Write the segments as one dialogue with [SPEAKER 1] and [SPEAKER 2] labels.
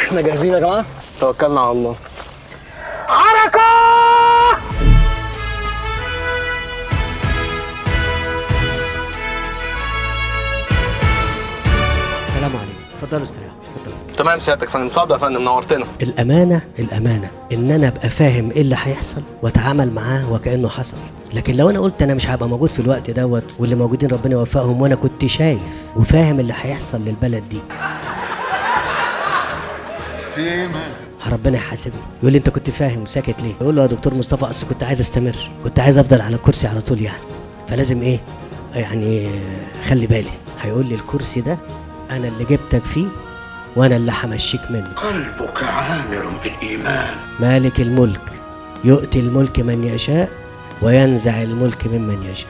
[SPEAKER 1] احنا جاهزين يا جماعه؟ توكلنا على الله.
[SPEAKER 2] حركة!
[SPEAKER 3] السلام عليكم، اتفضلوا استريحوا.
[SPEAKER 1] تمام سيادتك يا فندم، اتفضل يا فندم، نورتنا.
[SPEAKER 3] الأمانة إن أنا أبقى فاهم إيه اللي هيحصل وأتعامل معاه وكأنه حصل. لكن لو أنا قلت أنا مش هبقى موجود في الوقت دوت واللي موجودين ربنا يوفقهم وأنا كنت شايف وفاهم اللي هيحصل للبلد دي،
[SPEAKER 4] في ايه مالك؟
[SPEAKER 3] ربنا يحاسبني. يقول لي أنت كنت فاهم وساكت ليه؟ يقول له يا دكتور مصطفى أصل كنت عايز أستمر، كنت عايز أفضل على الكرسي على طول يعني، فلازم إيه يعني خلي بالي. هيقول لي الكرسي ده أنا اللي جبتك فيه وأنا اللي همشيك منه.
[SPEAKER 4] قلبك عامر بالإيمان.
[SPEAKER 3] مالك الملك يؤتي الملك من يشاء وينزع الملك ممن يشاء.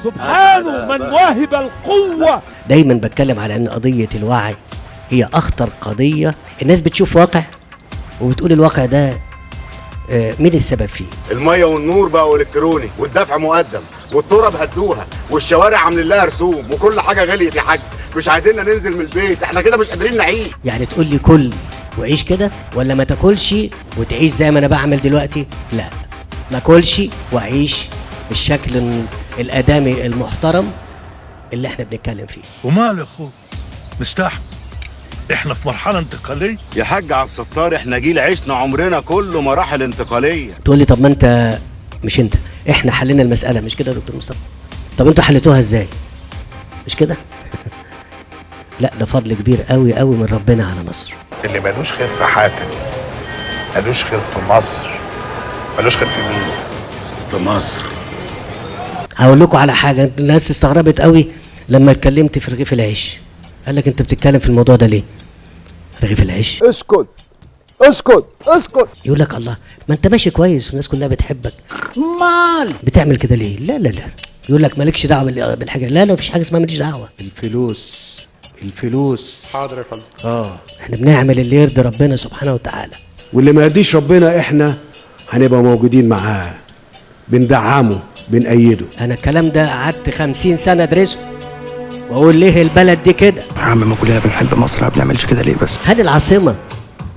[SPEAKER 2] سبحانه من وهب القوة.
[SPEAKER 3] دايما بتكلم على ان قضية الوعي هي اخطر قضية. الناس بتشوف واقع وبتقول الواقع ده مين السبب فيه؟
[SPEAKER 5] الميه والنور بقوا الكتروني والدفع مقدم والتراب هدوها والشوارع عاملين لها رسوم وكل حاجه غليت يا حاج. مش عايزيننا ننزل من البيت، احنا كده مش قادرين نعيش.
[SPEAKER 3] يعني تقول لي كل وعيش كده ولا ما تاكلش وتعيش زي ما انا بعمل دلوقتي؟ لا، ما اكلش واعيش بالشكل الادمي المحترم اللي احنا بنتكلم فيه.
[SPEAKER 4] ومال يا اخوك نستحمل، احنا في مرحله انتقاليه
[SPEAKER 5] يا حاج عبد الستار، احنا جيل عشنا عمرنا كله مراحل انتقاليه.
[SPEAKER 3] تقول لي طب ما انت مش انت، احنا حلينا المساله مش كده يا دكتور مصطفى؟ طب انتوا حليتوها ازاي؟ مش كده؟ لا، ده فضل كبير قوي قوي من ربنا على مصر.
[SPEAKER 4] اللي مالوش خير في حاتم مالوش خير في مصر. مالوش خير في مين؟ في مصر.
[SPEAKER 3] هقول لكم على حاجه، الناس استغربت قوي لما اتكلمت في رغيف العيش. قال لك انت بتتكلم في الموضوع ده ليه؟ رغيف العيش؟
[SPEAKER 1] اسكت اسكت اسكت.
[SPEAKER 3] يقول لك الله، ما انت ماشي كويس والناس كلها بتحبك،
[SPEAKER 2] مال
[SPEAKER 3] بتعمل كده ليه؟ لا لا لا، يقول لك مالكش دعوه بالحاجه. لا لا، مفيش حاجه اسمها ماليش دعوه.
[SPEAKER 6] الفلوس
[SPEAKER 7] حاضر يا فندم.
[SPEAKER 3] احنا بنعمل اللي يرضي ربنا سبحانه وتعالى،
[SPEAKER 6] واللي ما يرضيش ربنا احنا هنبقى موجودين معاه، بندعمه بنأيده.
[SPEAKER 3] انا الكلام ده قعدت 50 سنه ادرسه واقول ليه البلد دي كده.
[SPEAKER 7] يا عم ما كلنا بنحب مصر، ما بنعملش كده ليه بس؟
[SPEAKER 3] هل العاصمه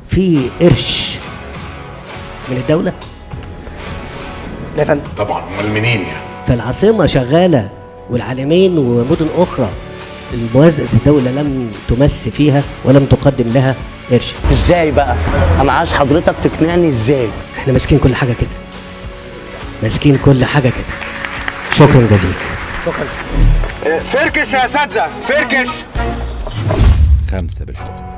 [SPEAKER 3] في قرش من الدوله؟
[SPEAKER 7] لا يا فندم.
[SPEAKER 4] طبعا، امال منين يعني؟
[SPEAKER 3] فالعاصمه شغاله والعالمين ومدن اخرى الموازنه الدوله لم تمس فيها ولم تقدم لها قرش.
[SPEAKER 8] ازاي بقى؟ انا عايز حضرتك تقنعني ازاي؟
[SPEAKER 3] احنا ماسكين كل حاجه كده، ماسكين كل حاجه كده. شكرا جزيلا.
[SPEAKER 5] فركش يا اساتذه، فركش.
[SPEAKER 9] 5 بالحب.